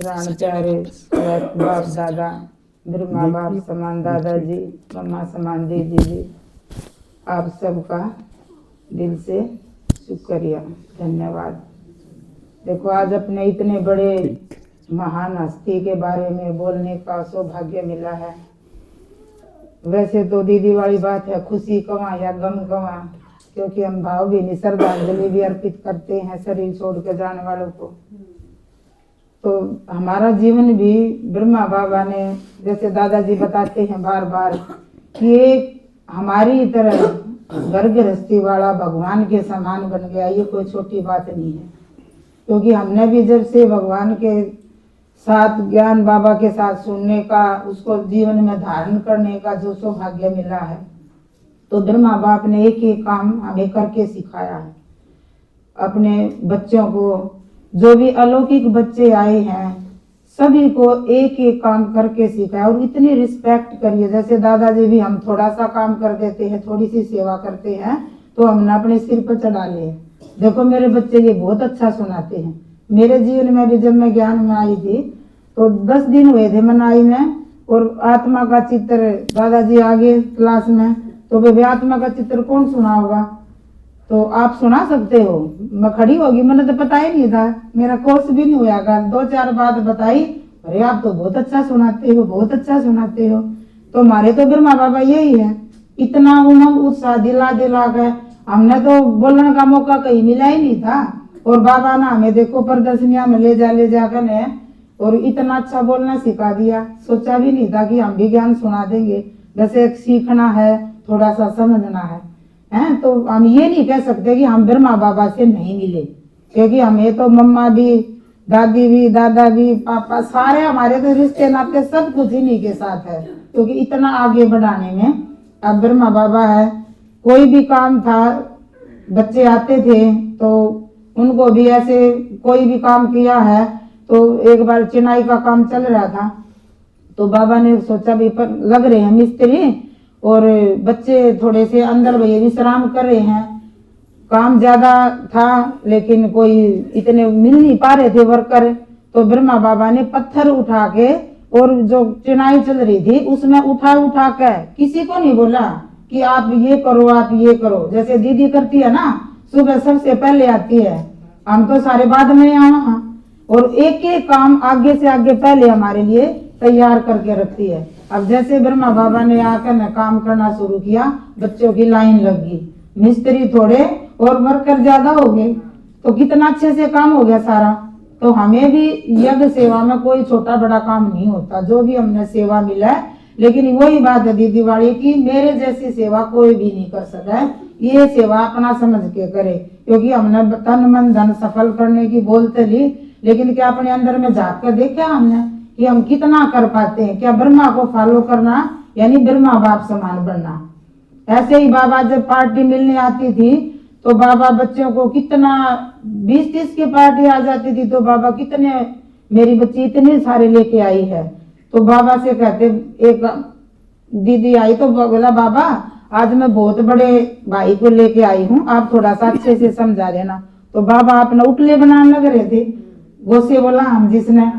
प्राण प्यारे बाप दादा, ब्रह्मा बाप समान दादाजी, मम्मा समान दीदी जी, आप सबका दिल से शुक्रिया, धन्यवाद। देखो आज अपने इतने बड़े महान हस्ती के बारे में बोलने का सौभाग्य मिला है। वैसे तो दीदी वाली बात है, खुशी कमा या गम कमा, क्योंकि हम भावभीनी श्रद्धांजलि भी अर्पित करते हैं शरीर छोड़ के जाने वालों को। तो हमारा जीवन भी ब्रह्मा बाबा ने, जैसे दादाजी बताते हैं बार बार, कि एक हमारी तरह घर गृहस्थी वाला भगवान के समान बन गया। ये कोई छोटी बात नहीं है, क्योंकि हमने भी जब से भगवान के साथ, ज्ञान बाबा के साथ सुनने का, उसको जीवन में धारण करने का जो सौभाग्य मिला है, तो ब्रह्मा बाप ने एक एक काम हमें करके सिखाया है। अपने बच्चों को, जो भी अलौकिक बच्चे आए हैं, सभी को एक एक काम करके सिखाया। और इतनी रिस्पेक्ट करिए, जैसे दादाजी भी, हम थोड़ा सा काम कर देते हैं, थोड़ी सी सेवा करते हैं, तो हमने अपने सिर पर चढ़ा लिए। देखो मेरे बच्चे ये बहुत अच्छा सुनाते हैं। मेरे जीवन में भी जब मैं ज्ञान में आई थी तो 10 दिन हुए थे मनाई में, और आत्मा का चित्र दादाजी आगे क्लास में, तो वे आत्मा का चित्र कौन सुना होगा, तो आप सुना सकते हो। मैं खड़ी होगी, मैंने तो पता ही नहीं था, मेरा कोर्स भी नहीं हुआ था। 2-4 बात बताई, अरे आप तो बहुत अच्छा सुनाते हो, बहुत अच्छा सुनाते हो। तो हमारे तो ब्रह्मा बाबा यही है, इतना उमंग उत्साह दिला दिला के, हमने तो बोलने का मौका कहीं मिला ही नहीं था। और बाबा ने हमें देखो प्रदर्शनियां में ले जा कर ने, और इतना अच्छा बोलना सिखा दिया। सोचा भी नहीं था कि हम भी ज्ञान सुना देंगे। वैसे सीखना है, थोड़ा सा समझना है, हैं? तो हम ये नहीं कह सकते कि हम ब्रह्मा बाबा से नहीं मिले, क्योंकि हमें तो मम्मा भी, दादी भी, दादा भी, पापा, सारे हमारे तो रिश्ते नाते सब कुछ इन्हीं के साथ है। क्योंकि इतना आगे बढ़ाने में अब ब्रह्मा बाबा है। कोई भी काम था, बच्चे आते थे तो उनको भी ऐसे कोई भी काम किया है। तो एक बार चिनाई का काम चल रहा था, तो बाबा ने सोचा भी पर लग रहे हैं मिस्त्री, और बच्चे थोड़े से अंदर भैया विश्राम कर रहे हैं। काम ज्यादा था लेकिन कोई इतने मिल नहीं पा रहे थे वर्कर। तो ब्रह्मा बाबा ने पत्थर उठा के, और जो चिनाई चल रही थी उसमें उठा के, किसी को नहीं बोला कि आप ये करो, आप ये करो। जैसे दीदी करती है ना, सुबह सबसे पहले आती है, हम तो सारे बाद में आना, और एक एक काम आगे से आगे पहले हमारे लिए तैयार करके रखती है। अब जैसे ब्रह्मा बाबा ने आकर न काम करना शुरू किया, बच्चों की लाइन लग गई, मिस्त्री थोड़े और वर्कर ज्यादा हो गए, तो कितना अच्छे से काम हो गया सारा। तो हमें भी यज्ञ सेवा में कोई छोटा बड़ा काम नहीं होता, जो भी हमने सेवा मिला है। लेकिन वही बात है दीदी वाली की, मेरे जैसी सेवा कोई भी नहीं कर सका है। ये सेवा अपना समझ के करे, क्योंकि हमने तन मन धन सफल करने की बोलते ली, लेकिन क्या अपने अंदर में झाँक कर देखा हमने कि हम कितना कर पाते हैं। क्या ब्रह्मा को फॉलो करना यानी ब्रह्मा बाप समान बनना। ऐसे ही बाबा जब पार्टी मिलने आती थी तो बाबा बच्चों को कितना 20-30 की पार्टी आ जाती थी, तो बाबा कितने, मेरी बच्ची इतने सारे लेके आई है। तो बाबा से कहते, एक दीदी आई तो बोला, बाबा आज मैं बहुत बड़े भाई को लेके आई हूँ, आप थोड़ा सा अच्छे से समझा देना। तो बाबा अपना उपले बनाने लग रहे थे, वो से बोला हम जिसने,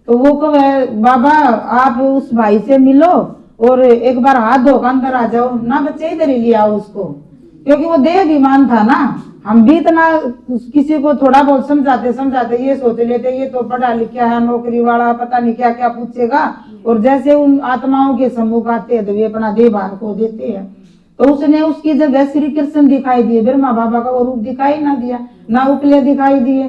तो वो कहे बाबा आप उस भाई से मिलो और एक बार हाथ धोकर अंदर आ जाओ ना, बच्चे इधर ही ले आओ उसको, क्योंकि वो देहाभिमान था ना। हम भी इतना किसी को थोड़ा बहुत समझाते ये सोच लेते ये तो पढ़ा लिखा है, नौकरी वाला, पता नहीं क्या क्या पूछेगा। और जैसे उन आत्माओं के सम्मुख आते हैं तो वे अपना देहभान को देते हैं। तो उसने उसकी जगह श्री कृष्ण दिखाई दिए, ब्रह्मा बाबा का वो रूप दिखाई ना दिया, ना उपले दिखाई दिए।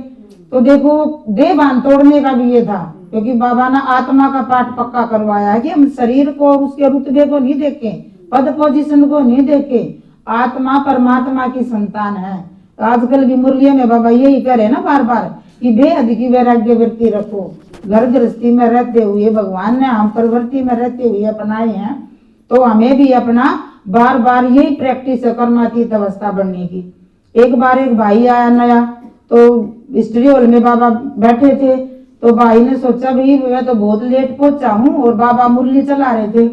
तो देखो देहभान तोड़ने का भी ये था, क्योंकि बाबा ने आत्मा का पाठ पक्का करवाया है कि हम शरीर को और उसके रुतबे को नहीं देखें, पद पोजीशन को नहीं देखें, आत्मा परमात्मा की संतान है। तो आजकल भी मुरलियों में बाबा यही करे ना बार बार कि बेहद की वैराग्य वृत्ति रखो। घर गृहस्थी में रहते हुए भगवान ने हम प्रवृत्ति में रहते हुए अपनाए हैं, तो हमें भी अपना बार बार यही प्रैक्टिस करना थी अवस्था बढ़ने की। एक बार एक भाई आया नया, तो स्टडी हॉल में बाबा बैठे थे, तो भाई ने सोचा भाई मैं तो बहुत लेट पहुंचा हूँ और बाबा मुरली चला रहे थे।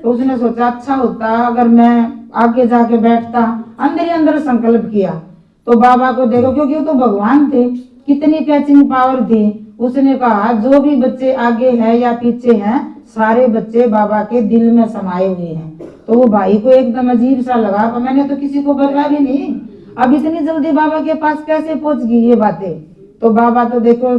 तो उसने सोचा अच्छा होता अगर मैं आगे जाके बैठता, अंदर ही अंदर संकल्प किया। तो बाबा को देखो, क्योंकि वो तो भगवान थे, कितनी कैचिंग पावर थी। उसने कहा जो भी बच्चे आगे हैं या पीछे हैं सारे बच्चे बाबा के दिल में समाये हुए हैं। तो वो भाई को एकदम अजीब सा लगा, पर मैंने तो किसी को बोला भी नहीं, अब इतनी जल्दी बाबा के पास कैसे पहुंच गई ये बातें। तो बाबा तो देखो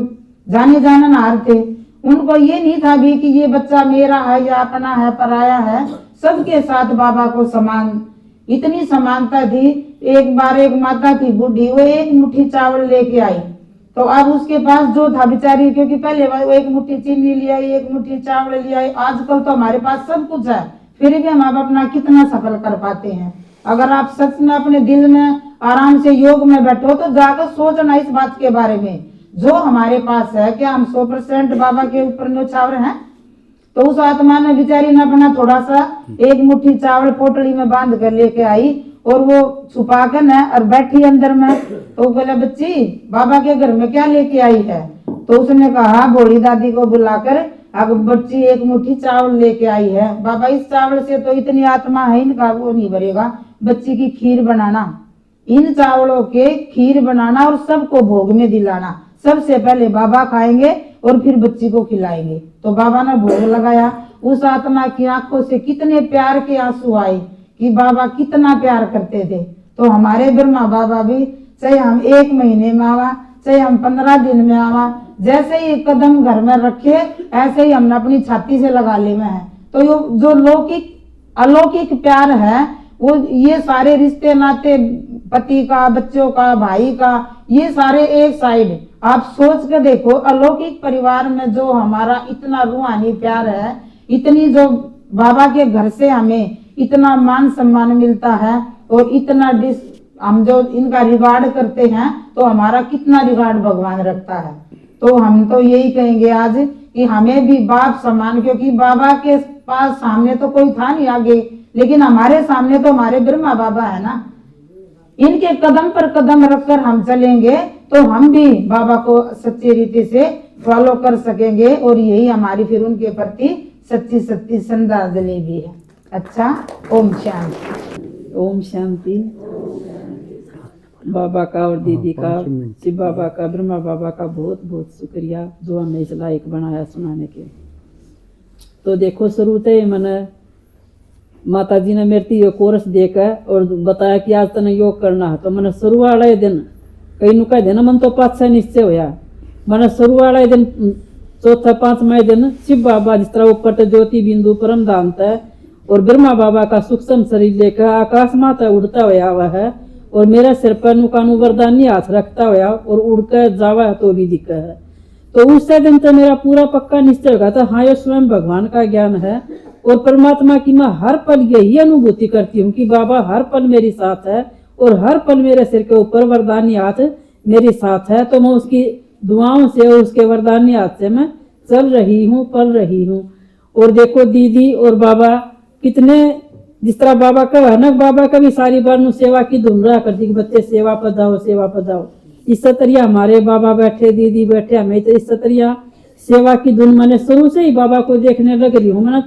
जाने जाननहार थे, उनको ये नहीं था भी कि ये बच्चा मेरा है या अपना है पराया है, सबके साथ बाबा को समान, इतनी समानता थी। एक बार एक माता थी बूढ़ी, वो एक मुट्ठी चावल लेके आई, तो अब उसके पास जो था बेचारी, क्योंकि पहले वो एक मुट्ठी चीनी ले आई, एक मुट्ठी चावल ले आई, आजकल तो हमारे पास सब कुछ है, फिर भी हम आप अपना कितना सफल कर पाते हैं। अगर आप सच में अपने दिल में आराम से योग में बैठो तो जाकर सोचना इस बात के बारे में, जो हमारे पास है क्या हम 100% बाबा के ऊपर न्यौछावर हैं। तो उस आत्मा ने बेचारी ने अपना थोड़ा सा एक मुट्ठी चावल पोटली में बांध कर लेके आई और वो छुपा कर न और बैठी अंदर में। तो बोला बच्ची बाबा के घर में क्या लेके आई है। तो उसने कहा बूढ़ी दादी को बुलाकर अब बच्ची एक मुट्ठी चावल लेके आई है। बाबा इस चावल से तो इतनी आत्मा है इनका वो नहीं भरेगा, बच्ची की खीर बनाना, इन चावलों के खीर बनाना और सबको भोग में दिलाना। सबसे पहले बाबा खाएंगे और फिर बच्ची को खिलाएंगे। तो बाबा ने भोग लगाया। उस आत्मा की आंखों से कितने प्यार के आंसू आए कि बाबा कितना प्यार करते थे। तो हमारे ब्रह्मा बाबा भी चाहे हम 1 महीने में आवा चाहे हम 15 दिन में आवा, जैसे ही कदम घर में रखे ऐसे ही हमने अपनी छाती से लगा ले में है। तो जो लौकिक अलौकिक प्यार है वो ये सारे रिश्ते नाते पति का बच्चों का भाई का ये सारे एक साइड। आप सोच के देखो अलौकिक परिवार में जो हमारा इतना रूहानी प्यार है, इतनी जो बाबा के घर से हमें इतना मान सम्मान मिलता है और इतना हम जो इनका रिगार्ड करते हैं तो हमारा कितना रिगार्ड भगवान रखता है। तो हम तो यही कहेंगे आज कि हमें भी बाप समान, क्योंकि बाबा के पास सामने तो कोई था नहीं आगे, लेकिन हमारे सामने तो हमारे ब्रह्मा बाबा है ना। इनके कदम पर कदम रखकर हम चलेंगे तो हम भी बाबा को सच्ची रीति से फॉलो कर सकेंगे और यही हमारी फिर उनके प्रति सच्ची सच्ची श्रद्धांजलि भी है। अच्छा, ओम शांति। ओम शांति। बाबा का और दीदी का, शिव बाबा का, ब्रह्मा बाबा का बहुत बहुत शुक्रिया जो हमें इस लायक बनाया सुनाने के। तो देखो शुरू से मैंने माता जी ने मेरे ये कोर्स देकर और बताया कि आज तने योग करना है। तो मैंने शुरू वाले दिन कई नुका दिन मन तो 5-6 निश्चय होया। मैंने शुरू वाले दिन चौथा 5वें दिन शिव बाबा जिस तरह ऊपर तो ज्योति बिंदु परम धाम है और ब्रह्मा बाबा का सूक्ष्म शरीर लेकर आकाश माता उड़ता हुआ हुआ है और मेरे सिर पर नुकानु वरदानी हाथ रखता हुआ और उड़कर जावा तो भी दिखा है। तो उस दिन तो मेरा पूरा पक्का निश्चय होगा था हाँ ये स्वयं भगवान का ज्ञान है और परमात्मा की मैं हर पल यही अनुभूति करती हूँ कि बाबा हर पल मेरे साथ है और हर पल मेरे सिर के ऊपर वरदानी हाथ मेरे साथ है। तो मैं उसकी दुआओं से और उसके वरदानी हाथ से मैं चल रही हूँ, पल रही हूँ। और देखो दीदी और बाबा कितने जिस तरह बाबा का है ना, बाबा का भी सारी बार सेवा की धुन रहा करती कि बच्चे सेवा पर जाओ सेवा पर जाओ। इस तरिया हमारे बाबा बैठे, दीदी बैठे, हमें तो इस तरिया सेवा की धुन मैंने शुरू से ही बाबा को देखने लग रही हूँ। मैंने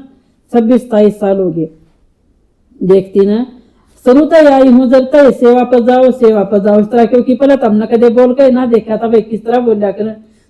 26-27 साल हो गए देखती ना, शुरू तक आई हूँ जब तक सेवा पर जाओ इस तरह, क्योंकि पहले तो हमने कदे बोल के ना देखा था भाई किस तरह बोला कर।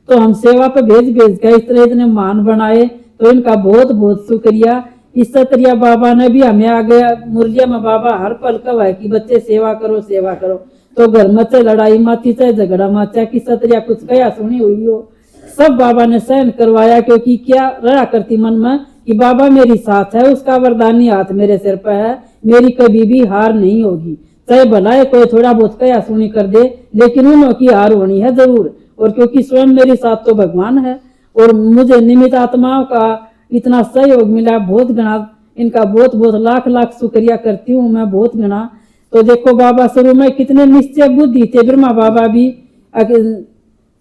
तो हम सेवा पर भेज कर इस तरह इतने मान बनाए, तो इनका बहुत बहुत शुक्रिया। इस तरिया बाबा ने भी हमें आगे मुरलिया में बाबा हर पल कहा है कि बच्चे सेवा करो सेवा करो। तो घर में चाहे लड़ाई माची चाहे झगड़ा माचा किस तरिया कुछ कया सुनी हुई हो सब बाबा ने सहन करवाया, क्योंकि क्या रहा करती मन में कि बाबा मेरी साथ है, उसका वरदानी हाथ मेरे सिर पर है, मेरी कभी भी हार नहीं होगी। चाहे भला कोई थोड़ा बहुत कया सुनी कर दे लेकिन उन्हों की हार होनी है जरूर। और क्योंकि स्वयं मेरे साथ तो भगवान है और मुझे निमित्त आत्माओं का इतना सहयोग मिला, बहुत गणा इनका बहुत बहुत लाख लाख शुक्रिया करती हूँ मैं, बहुत गणा। तो देखो बाबा शुरू में कितने निश्चय बुद्धि थे, ब्रह्मा बाबा भी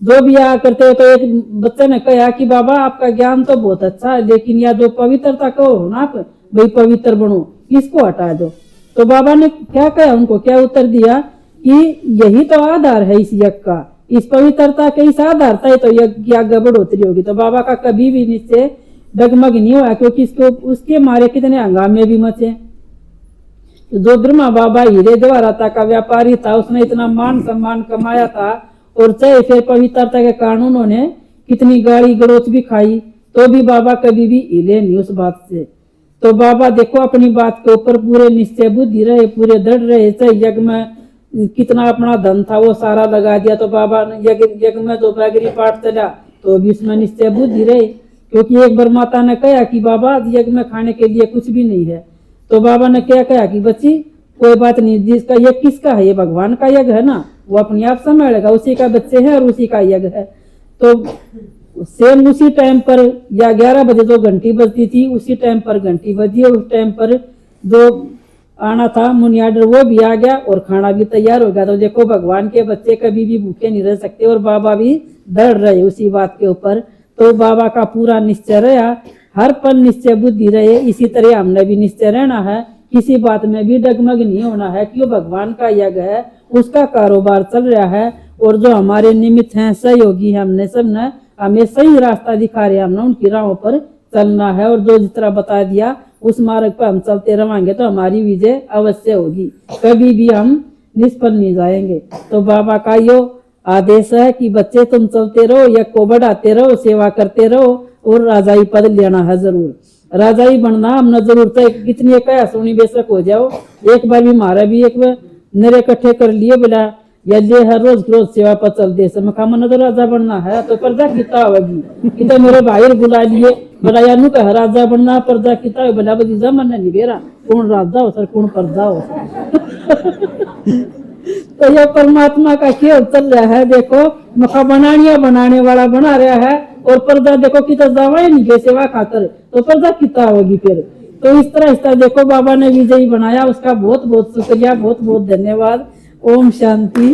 जो भी आया करते तो एक बच्चे ने कहा कि बाबा आपका ज्ञान तो बहुत अच्छा है लेकिन यह जो पवित्रता कहो ना आप भाई पवित्र बनो, इसको हटा दो। तो बाबा ने क्या कहा उनको, क्या उत्तर दिया कि यही तो आधार है इस यज्ञ का, इस पवित्रता के इस आधारता है तो यज्ञ की आगे बढ़ोतरी होगी। तो बाबा का कभी भी निश्चय डगमग नहीं हुआ, क्योंकि इसको उसके मारे कितने हंगामे भी मचे। जो ब्रह्मा बाबा हीरे जवाहराता का व्यापारी था, उसने इतना मान सम्मान कमाया था और चाहे फिर पवित्रता के कारण उन्होंने कितनी गाली गलौच भी खाई, तो भी बाबा कभी भी हिले नहीं उस बात से। तो बाबा देखो अपनी बात के ऊपर पूरे निश्चय बुद्धि रहे, पूरे दृढ़ रहे। चाहे यज्ञ में कितना अपना धन था वो सारा लगा दिया, तो बाबा ने यज्ञ में जो बैगरी पाठ चला तो भी उसमें निश्चय बुद्धि रहे। क्योंकि एक बार माता ने कहा कि बाबा यज्ञ में खाने के लिए कुछ भी नहीं है, तो बाबा ने क्या कहा कि बच्ची कोई बात नहीं, जिसका यज्ञ किसका है, ये भगवान का यज्ञ है ना, वो अपने आप संभालेगा, उसी का बच्चे हैं और उसी का यज्ञ है। तो सेम उसी टाइम पर या 11 बजे जो घंटी बजती थी उसी टाइम पर घंटी बजी, उस टाइम पर जो आना था मुनि आर्डर वो भी आ गया और खाना भी तैयार हो गया। तो देखो भगवान के बच्चे कभी भी भूखे नहीं रह सकते, और बाबा भी डर रहे उसी बात के ऊपर। तो बाबा का पूरा निश्चय रहा, हर पल निश्चय बुद्धि रहे। इसी तरह हमने भी निश्चय रहना है, किसी बात में भी डगमग नहीं होना है, क्यों भगवान का यज्ञ है, उसका कारोबार चल रहा है। और जो हमारे निमित्त हैं सहयोगी, हमने सब ने हमें सही रास्ता दिखा रहे, हमने उनकी राहों पर चलना है। और जो जिस तरह बता दिया उस मार्ग पर हम चलते रहेंगे तो हमारी विजय अवश्य होगी, कभी भी हम निष्फल नहीं जाएंगे। तो बाबा का यो आदेश है कि बच्चे तुम चलते रहो, यज्ञ को बढ़ाते रहो, सेवा करते रहो और राजाई पद लेना है जरूर। राजाई बनना हमने जरूर, चाहे कितनी कया सोनी बेशक हो जाओ। एक बार भी मारा भी एक बार नरे इकट्ठे कर लिए, बोला ये है रोज रोज सेवा पर चल दे से मखा मन तो राजा बनना है तो प्रजा किता होगी। कि तो मेरे भाई बुला लिए, बोला यानू कह राजा बनना, प्रजा किता हो, बोला भतीजा मन नहीं बेरा कौन राजा हो सर कौन प्रजा हो। तो यह परमात्मा का खेल चल रहा है। देखो मखा बनाने वाला बना रहा है, और प्रजा देखो कितना जावा नहीं गए सेवा खातर, तो प्रजा किता होगी फिर। तो इस तरह देखो बाबा ने विजयी बनाया, उसका बहुत बहुत शुक्रिया, बहुत बहुत धन्यवाद। ओम शांति।